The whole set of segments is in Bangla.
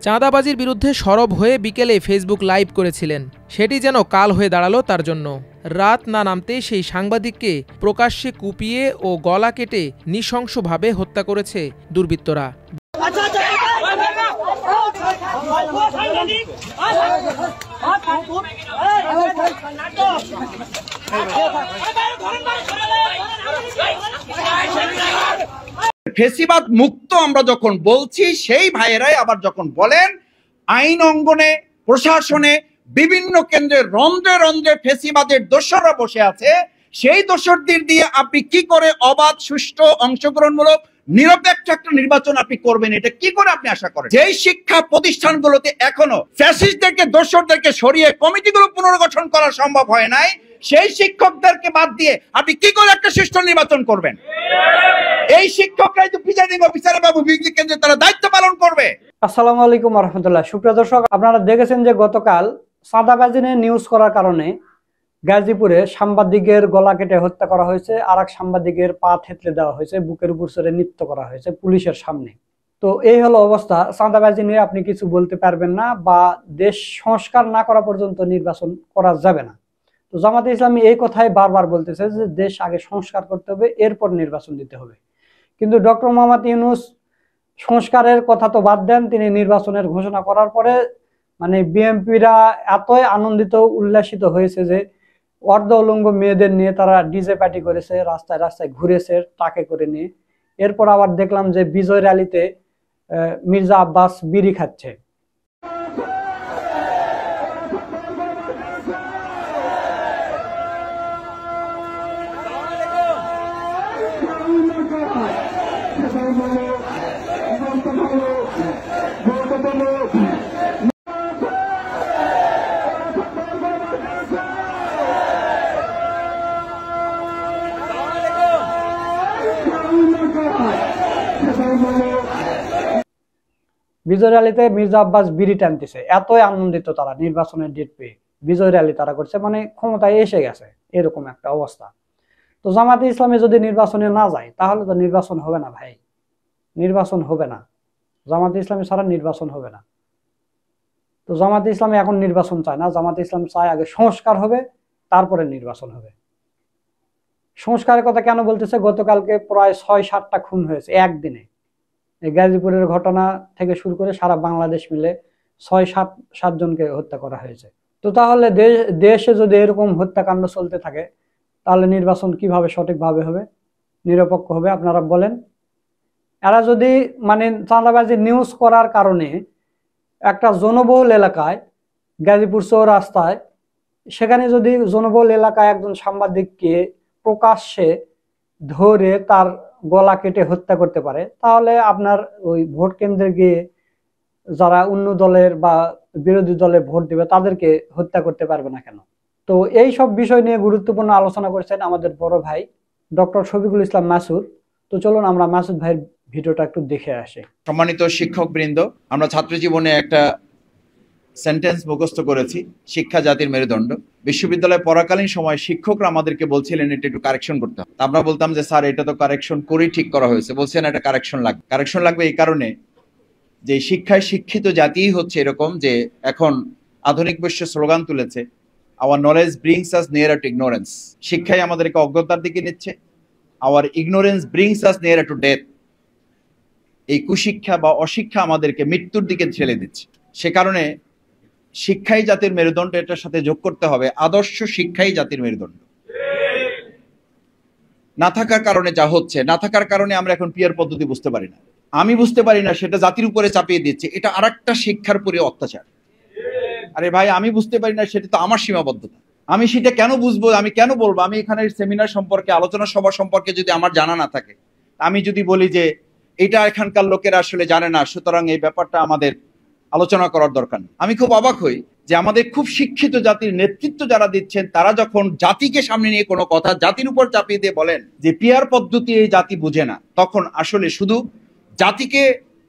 চাঁদাবাজির বিরুদ্ধে সরব হয়ে বিকেলে ফেসবুক লাইভ করেছিলেন। সেটি যেন কাল হয়ে দাঁড়ালো তার জন্য। রাত না নামতেই সেই সাংবাদিককে প্রকাশ্যে কুপিয়ে ও গলা কেটে নৃশংসভাবে হত্যা করেছে দুর্বৃত্তরা। ফেসিবাদ মুক্ত আমরা যখন বলছি, সেই ভাইয়েরাই আবার যখন বলেন আইন অঙ্গনে, প্রশাসনে, বিভিন্ন কেন্দ্রে রন্ধ্রে রন্ধ্রে ফেসিবাদের দোসররা বসে আছে, সেই দোসরদের দিয়ে আপনি কি করে অবাধ, সুষ্ঠু, অংশগ্রহণমূলক, নিরপেক্ষ একটা নির্বাচন আপনি করবেন? এটা কি করে আপনি আশা করেন? যেই শিক্ষা প্রতিষ্ঠানগুলোতে এখনো ফ্যাসিস্টদেরকে, দোসরদেরকে সরিয়ে কমিটিগুলো পুনর্গঠন করা সম্ভব হয় নাই, সেই শিক্ষকদেরকে বাদ দিয়ে আপনি কি করে একটা সুষ্ঠু নির্বাচন করবেন? এই শিক্ষকরাই তো প্রিজাইডিং অফিসার বাবু বিজলি কেন্দ্রে তারা দায়িত্ব পালন করবে। আসসালামু আলাইকুম ওয়া রাহমাতুল্লাহ। সুপ্রিয় দর্শক, আপনারা দেখেছেন যে গতকাল চাঁদাবাজি নিয়ে নিউজ করার কারণে গাজীপুরে সাংবাদিকের গলা কেটে হত্যা করা হয়েছে, আর এক সাংবাদিকের পা থেতলে দেওয়া হয়েছে, বুকের উপর চড়ে নৃত্য করা হয়েছে পুলিশের সামনে। তো এই হলো অবস্থা। চাঁদাবাজি নিয়ে আপনি কিছু বলতে পারবেন না, বা দেশ সংস্কার না করা পর্যন্ত নির্বাচন করা যাবে না। তো জামাতে ইসলামী এই কথাই বারবার বলতেছে যে দেশ আগে সংস্কার করতে হবে, এরপর নির্বাচন দিতে হবে। কিন্তু ডক্টর মোহাম্মদ ইউনূস সংস্কারের কথা তো বাদ দেন, তিনি নির্বাচনের ঘোষণা করার পরে মানে বিএনপিরা এতই আনন্দিত, উল্লাসিত হয়েছে যে অর্ধ উলঙ্গ মেয়েদের নিয়ে তারা ডিজে পার্টি করেছে, রাস্তায় রাস্তায় ঘুরেছে ট্রাকে করে নিয়ে। এরপর আবার দেখলাম যে বিজয় র্যালিতে মির্জা আব্বাস বিড়ি খাচ্ছে। বিজয় র্যালিতে মির্জা আব্বাস বিড়ি টানতেছে, এতই আনন্দিত তারা নির্বাচনের ডেট পেয়ে। বিজয় র্যালি তারা করছে, মানে ক্ষমতায় এসে গেছে, এরকম একটা অবস্থা। তো জামাতে ইসলামী যদি নির্বাচনে না যায় তাহলে তো নির্বাচন হবে না ভাই, নির্বাচন হবে না। জামাতে ইসলামী ছাড়া নির্বাচন হবে না। তো জামাতে ইসলামী এখন নির্বাচন চায় না, জামাতে ইসলাম চায় আগে সংস্কার হবে, তারপরে নির্বাচন হবে। সংস্কারের কথা কেন বলতেছে? গতকালকে প্রায় ৬-৭টা খুন হয়েছে একদিনে। এই গাজীপুরের ঘটনা থেকে শুরু করে সারা বাংলাদেশ মিলে ৬-৭ জনকে হত্যা করা হয়েছে। তো তাহলে দেশে যদি এরকম হত্যাকাণ্ড চলতে থাকে তাহলে নির্বাচন কিভাবে সঠিকভাবে হবে, নিরপেক্ষ হবে? আপনারা বলেন। এরা যদি মানে চাঁদাবাজি নিউজ করার কারণে একটা জনবহুল এলাকায়, গাজীপুর চৌরাস্তায়, সেখানে যদি জনবহুল এলাকায় একজন সাংবাদিককে প্রকাশ্যে ধরে তার গলা কেটে হত্যা করতে পারে, তাহলে আপনার ওই ভোট কেন্দ্রে গিয়ে যারা অন্য দলের বা বিরোধী দলে ভোট দিবে তাদেরকে হত্যা করতে পারবে না কেন? তো এই সব বিষয় নিয়ে গুরুত্বপূর্ণ আলোচনা করেছেন আমাদের বড় ভাই ডক্টর শফিকুল ইসলাম মাসুদ। তো চলুন আমরা মাসুদ ভাইয়ের ভিডিওটা একটু দেখে আসি। সম্মানিত শিক্ষক বৃন্দ, আমরা ছাত্র জীবনে একটা সেন্টেন্স মুখস্থ করেছি, শিক্ষা জাতির মেরুদণ্ড। বিশ্ববিদ্যালয়ে পড়াকালীন সময় শিক্ষকরা আমাদেরকে বলছিলেন এটা একটু কারেকশন করতে হবে। আমরা বলতাম যে স্যার এটা তো কারেকশন করেই ঠিক করা হয়েছে। বলছেন এটা কারেকশন লাগবে। কারেকশন লাগবে এই কারণে যে শিক্ষায় শিক্ষিত জাতিই হচ্ছে এরকম, যে এখন আধুনিক বিশ্ব স্লোগান তুলেছে, আওয়ার নলেজ ব্রিংস আস নিয়ারার টু ইগনোরেন্স। শিক্ষাই আমাদেরকে অজ্ঞতার দিকে নিচ্ছে, hour ignorance brings us নিয়ারার to death. এই কুশিক্ষা বা অশিক্ষা আমাদেরকে মৃত্যুর দিকে ঠেলে দিচ্ছে। সে কারণে শিক্ষাই জাতির মেরুদণ্ড, এটার সাথে যোগ করতে হবে আদর্শ শিক্ষাই জাতির মেরুদণ্ড। না থাকার কারণে যা হচ্ছে, না থাকার কারণে আমরা এখন পিয়ার পদ্ধতি বুঝতে পারি না, আমি বুঝতে পারি না, সেটা জাতির উপরে চাপিয়ে দিচ্ছে। এটা আরেকটা শিক্ষার উপরে অত্যাচার। আরে ভাই, আমি বুঝতে পারি না, সেটা তো আমার সীমাবদ্ধতা। আমি সেটা কেন বুঝবো, আমি কেন বলবো? আমি এখানে সেমিনার সম্পর্কে, আলোচনা সভা সম্পর্কে যদি আমার জানা না থাকে, আমি যদি বলি যে এটা এখানকার লোকেরা আসলে জানে না, সুতরাং এই ব্যাপারটা আমাদের আলোচনা করার দরকার নেই। আমি খুব অবাক হই যে আমাদের খুব শিক্ষিত জাতির নেতৃত্ব যারা দিচ্ছেন, তারা যখন জাতিকে সামনে নিয়ে কোনো কথা জাতির উপর চাপিয়ে দিয়ে বলেন যে পিয়ার পদ্ধতি এই জাতি বুঝে না, তখন আসলে শুধু জাতিকে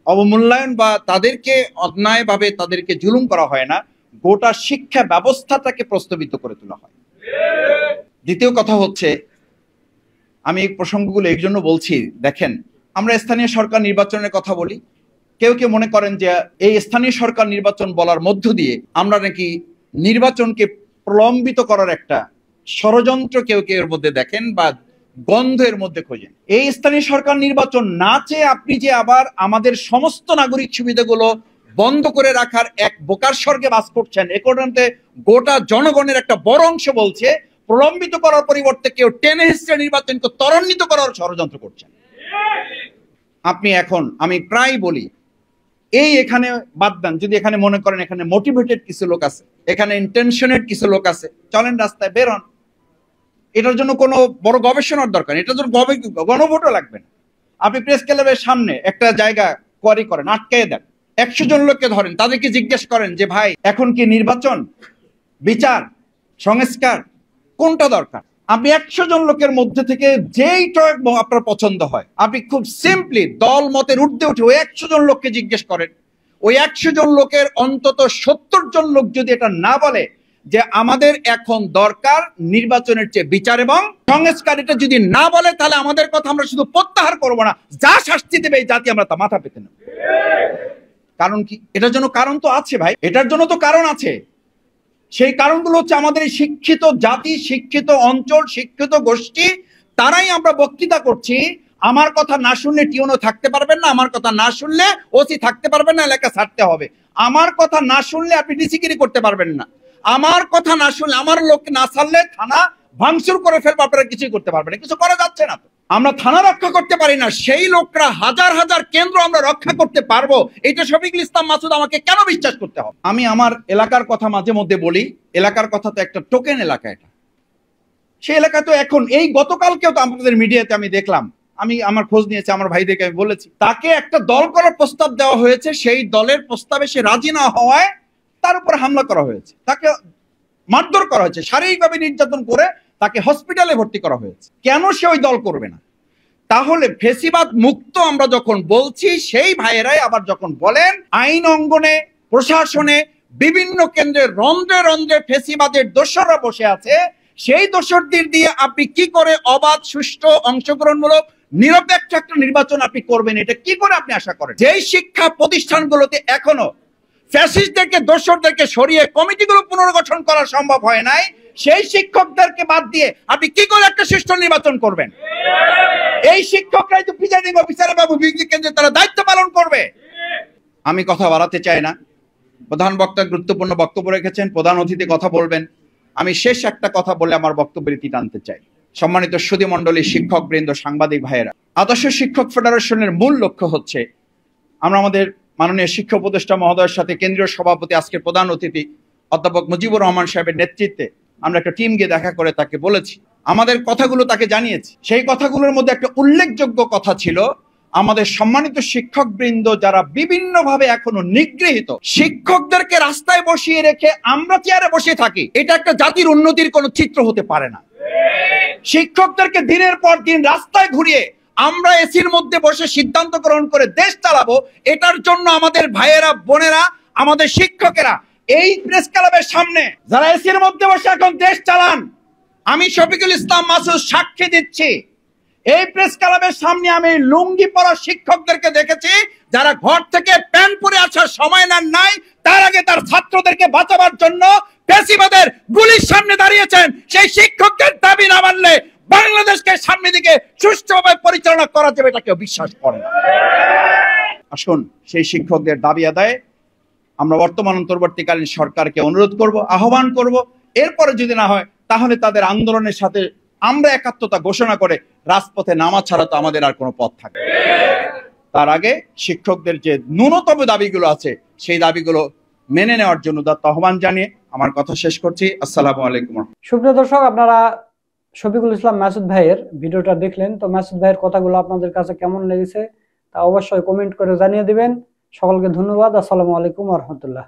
অবমূল্যায়ন বা তাদেরকে অন্যায়ভাবে তাদেরকে জুলুম করা হয় না, গোটা শিক্ষা ব্যবস্থাটাকে প্রস্তাবিত করে তোলা হয়। দ্বিতীয় কথা হচ্ছে, আমি এই প্রসঙ্গগুলো এই জন্য বলছি, দেখেন আমরা স্থানীয় সরকার নির্বাচনের কথা বলি, কেউ কেউ মনে করেন যে এই স্থানীয় সরকার নির্বাচন বলার মধ্য দিয়ে আমরা নাকি নির্বাচনকে প্রলম্বিত করার একটা ষড়যন্ত্র কেউ কেউ এর মধ্যে দেখেন বা গন্ধ এর মধ্যে খোঁজেন। এই স্থানীয় সরকার নির্বাচন না চেয়ে আপনি যে আবার আমাদের সমস্ত নাগরিক সুবিধাগুলো বন্ধ করে রাখার এক বোকার স্বর্গে বাস করছেন, এ কারণে গোটা জনগণের একটা বড় অংশ বলছে প্রলম্বিত করার পরিবর্তে কেউ টেনে হিস্ট্রি নির্বাচনকে ত্বরান্বিত করার ষড়যন্ত্র করছেন। আপনি এখন, আমি প্রায় বলি, এই এখানে বাদ দেন, যদি এখানে মনে করেন এখানে মোটিভেটেড কিছু লোক আছে, এখানে ইন্টেনশনেড কিছু লোক আছে, চলেন রাস্তায় বের হন। এটার জন্য কোনো বড় গবেষণার দরকার, এটার জন্য গণভোটও লাগবে না। আপনি প্রেস ক্লাবের সামনে একটা জায়গা কোয়ারি করেন, আটকায় দেন, 100 জন লোককে ধরেন, তাদেরকে জিজ্ঞেস করেন যে ভাই এখন কি নির্বাচন, বিচার, সংস্কার কোনটা দরকার? আপনি 100 জন লোকের মধ্যে থেকে যেইটা আপনার পছন্দ হয়, আপনি খুব সিম্পলি দল মতের ঊর্ধ্বে উঠে ওই 100 জন লোককে জিজ্ঞেস করেন। ওই 100 জন লোকের অন্তত 70 জন লোক যদি এটা না বলে যে আমাদের এখন দরকার নির্বাচনের চেয়ে বিচার এবং সংস্কার, এটা যদি না বলে তাহলে আমাদের কথা আমরা শুধু প্রত্যাহার করবো না, যা শাস্তি দেবে এই জাতি আমরা তা মাথা পেতে নেব। কারণ কি? এটার জন্য কারণ তো আছে ভাই, এটার জন্য তো কারণ আছে। সেই কারণগুলো হচ্ছে আমাদের শিক্ষিত জাতি, শিক্ষিত অঞ্চল, শিক্ষিত গোষ্ঠী, তারাই আমরা বক্তৃতা করছি। আমার কথা না শুনলে টিউনও থাকতে পারবেন না, আমার কথা না শুনলে ওসি থাকতে পারবেন না, এলাকা ছাড়তে হবে। আমার কথা না শুনলে আপনি ডিসিগিরি করতে পারবেন না, আমার কথা না শুনলে, আমার লোক না ছাড়লে থানা ভাঙচুর করে ফেলবো, আপনারা কিছুই করতে পারবেন না, কিছু করা যাচ্ছে না। তো আমরা থানা রক্ষা করতে পারি না, সেই লোকরা হাজার হাজার কেন্দ্র আমরা রক্ষা করতে পারবো, এটা শফিকুল ইসলাম মাসুদ আমাকে কেন বিশ্বাস করতে হবে? আমি আমার এলাকার কথা মাঝে মধ্যে বলি, এলাকার কথা তো একটা টোকেন এলাকা, এটা সেই এলাকা তো এখন এই গতকালকেও তো আপনাদের মিডিয়াতে আমি দেখলাম, আমি আমার খোঁজ নিয়েছি, আমার ভাইদেরকে আমি বলেছি, তাকে একটা দল করার প্রস্তাব দেওয়া হয়েছে, সেই দলের প্রস্তাবে সে রাজি না হওয়ায় তার উপর হামলা করা হয়েছে, তাকে মারধর করা হয়েছে, শারীরিকভাবে নির্যাতন করে তাকে হসপিটালে ভর্তি করা হয়েছে। কেন সে ওই দল করবে না? তাহলে ফেসিবাদ মুক্ত আমরা যখন বলছি, সেই ভাইয়েরাই আবার যখন বলেন আইন অঙ্গনে, প্রশাসনে, বিভিন্ন কেন্দ্রে রন্ধ্রে রন্ধ্রে ফেসিবাদের দোসররা বসে আছে, সেই দোসরদের দিয়ে আপনি কি করে অবাধ, সুষ্ঠু, অংশগ্রহণমূলক, নিরপেক্ষ একটা নির্বাচন আপনি করবেন? এটা কি করে আপনি আশা করেন? যেই শিক্ষা প্রতিষ্ঠানগুলোতে এখনো ফ্যাসিস্টদেরকে, দোসরদেরকে সরিয়ে কমিটিগুলো পুনর্গঠন করা সম্ভব হয় নাই, সেই শিক্ষকদেরকে বাদ দিয়ে আপনি কি করে একটা সুষ্ঠু নির্বাচন করবেন? এই শিক্ষকরাই তো প্রিজাইডিং অফিসার বাবু বিজ্ঞান কেন্দ্রে তারা দায়িত্ব পালন করবে। আমি কথা বাড়াতে চাই না, প্রধান বক্তা গুরুত্বপূর্ণ বক্তব্য রেখেছেন, প্রধান অতিথি কথা বলবেন। আমি শেষ একটা কথা বলে আমার বক্তব্যের ইতি টানতে চাই। সম্মানিত সুধী মণ্ডলী, শিক্ষক বৃন্দ, সাংবাদিক ভাইয়েরা, আদর্শ শিক্ষক ফেডারেশনের মূল লক্ষ্য হচ্ছে, আমরা আমাদের মাননীয় শিক্ষা উপদেষ্টা মহোদয়ের সাথে কেন্দ্রীয় সভাপতি, আজকের প্রধান অতিথি অধ্যাপক মুজিবুর রহমান সাহেবের নেতৃত্বে আমরা একটা টিম গিয়ে দেখা করে তাকে বলেছি, আমাদের কথাগুলো তাকে জানিয়েছি। সেই কথাগুলোর মধ্যে একটা উল্লেখযোগ্য কথা ছিল, আমাদের সম্মানিত শিক্ষক বৃন্দ যারা বিভিন্নভাবে এখনো নিগৃহীত, শিক্ষকদেরকে রাস্তায় বসিয়ে রেখে আমরা চেয়ারে বসে থাকি, এটা একটা জাতির উন্নতির কোনো চিত্র হতে পারে না। শিক্ষকদেরকে দিনের পর দিন রাস্তায় ঘুরিয়ে আমরা এসির মধ্যে বসে সিদ্ধান্ত গ্রহণ করে দেশ চালাবো, এটার জন্য আমাদের ভাইয়েরা, বোনেরা, আমাদের শিক্ষকেরা এই প্রেস ক্লাবের সামনে যারা এসির মধ্যে বসে এখন দেশ চালান, আমি শফিকুল ইসলাম মাসুদ সাক্ষী দিচ্ছি, এই প্রেস ক্লাবের সামনে আমি লুঙ্গি পরা শিক্ষকদেরকে দেখেছি, যারা ঘর থেকে প্যান্ট পরে আসার সময় নাই, তার আগে তার ছাত্রদেরকে বাঁচাবার জন্য ফ্যাসিবাদের গুলির সামনে দাঁড়িয়েছেন। সেই শিক্ষকদের দাবি না মানলে বাংলাদেশকে সামনের দিকে সুষ্ঠুভাবে পরিচালনা করা যাবে, এটা কেউ বিশ্বাস করে না। আসুন সেই শিক্ষকদের দাবি আদায়ে আমরা বর্তমান অন্তর্বর্তীকালীন সরকারকে অনুরোধ করব, আহ্বান করব। এরপরে যদি না হয় তাহলে তাদের আন্দোলনের সাথে আমরা একাত্মতা ঘোষণা করে রাজপথে নামা ছাড়া তো আমাদের আর কোনো পথ থাকে। তার আগে শিক্ষকদের যে ন্যূনতম দাবিগুলো আছে সেই দাবিগুলো মেনে নেওয়ার জন্য আহ্বান জানিয়ে আমার কথা শেষ করছি। আসসালামু আলাইকুম। সুপ্রিয় দর্শক, আপনারা শফিকুল ইসলাম মাসুদ ভাইয়ের ভিডিওটা দেখলেন, তো মাসুদ ভাইয়ের কথাগুলো আপনাদের কাছে কেমন লেগেছে তা অবশ্যই কমেন্ট করে জানিয়ে দিবেন। সকলকে ধন্যবাদ। আসসালামু আলাইকুম ওয়া রাহমাতুল্লাহ।